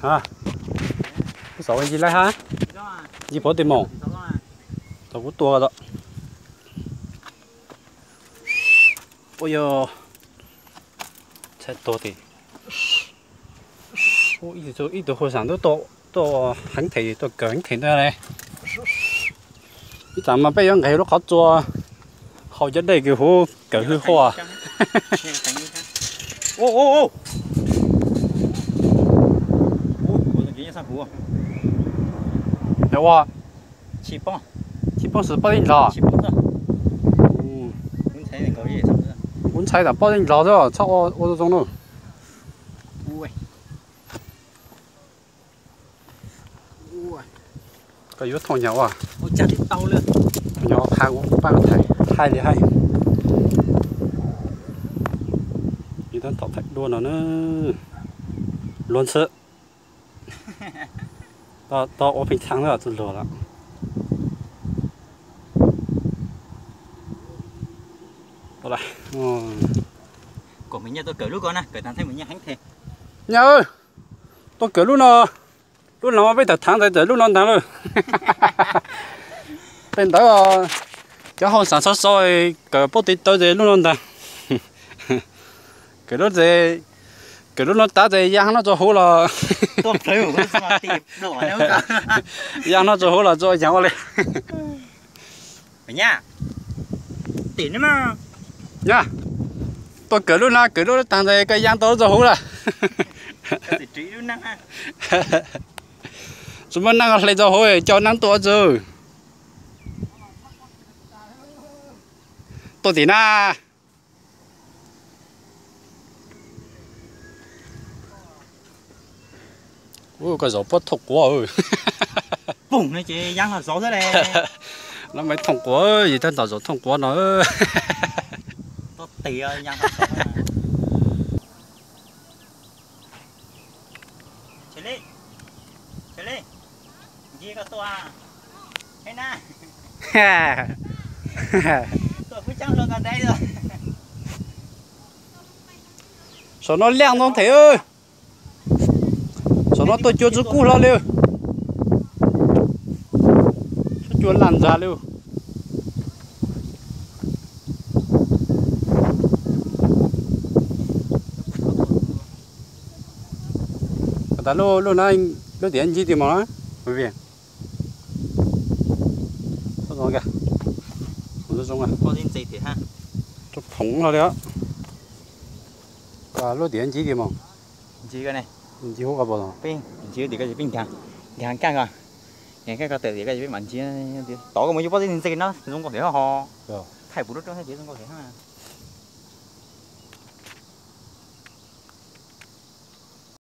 À, cái sổ gì lại hả? Gì bỏ tiền mỏ? Tao cũng tua đó. Ôi giờ chết to thì. Ôi giờ ít đồ hồi sáng tôi hắn thì tôi cởi hắn thì nữa này. Cái mà bây giờ ngày nó khó cho họ đến đây kiểu hô cởi hư hoa. Ô ô ô.有啊，七磅是8斤啦。7磅的。嗯，文采那个也差不多。文采的8斤啦啫，差我都中了。喂，喂，cái yếu thằng nhỏ à?我家里刀了。nhỏ hai cũng ba cái hai liền hai. Đi đến thọ thạch luôn rồi nữa. Luôn sợ. Tao ở bình thường là tôi lừa lắm. Đây. Của mình nha tôi cởi lúc con nè, cởi thằng thấy mình nha hắn thề. Nhớ. Tôi cởi lúc nào mà bây giờ thằng thấy lúc nào thằng rồi. Bên đó cái hôm sản xuất rồi cởi bút tí tới giờ lúc nào thằng. Cái lúc nó ta thì giang nó cho hố là Tôi thấy một cái mà tìm đổ nữa cả. giang nó cho hố là cho giang lên Phải nha. Tiền nữa mà. nha. Tôi cởi lúc nó thằng thì cái giang tôi cho hố là. Cái gì trí luôn năng. Chúng mình năng lấy cho hố cho năng tôi chứ. Tôi thì na. Ôi cái gió bớt thục quá ơi. Bùng này chị giang là gió thế này. Nó mới thục quá gì tên tao gió thục quá nữa. Tôi tì ơi giang là gió. Chạy lên. Gì có tôi à? Hay na. Tôi cứ trăng luôn ở đây rồi. Sao nó leng không thế ơi. Sao nó tôi chưa chú cú ra luôn. Sao chưa làm ra luôn. Ta lúc này lúc điện gì thì mà nó bởi vì sao rồi kìa không giống à Có gì gì thì ha. chụp phỏng rồi đó và lúc điện gì thì mà Gì cái này gì hút cả bộ rồi pin chỉ thì cái gì pin thằng thằng căng à những cái tự thì cái gì mạnh chỉ tỏ cái mấy chút có gì nó không có thể ho thay bút đó hay chỉ không có thể ha.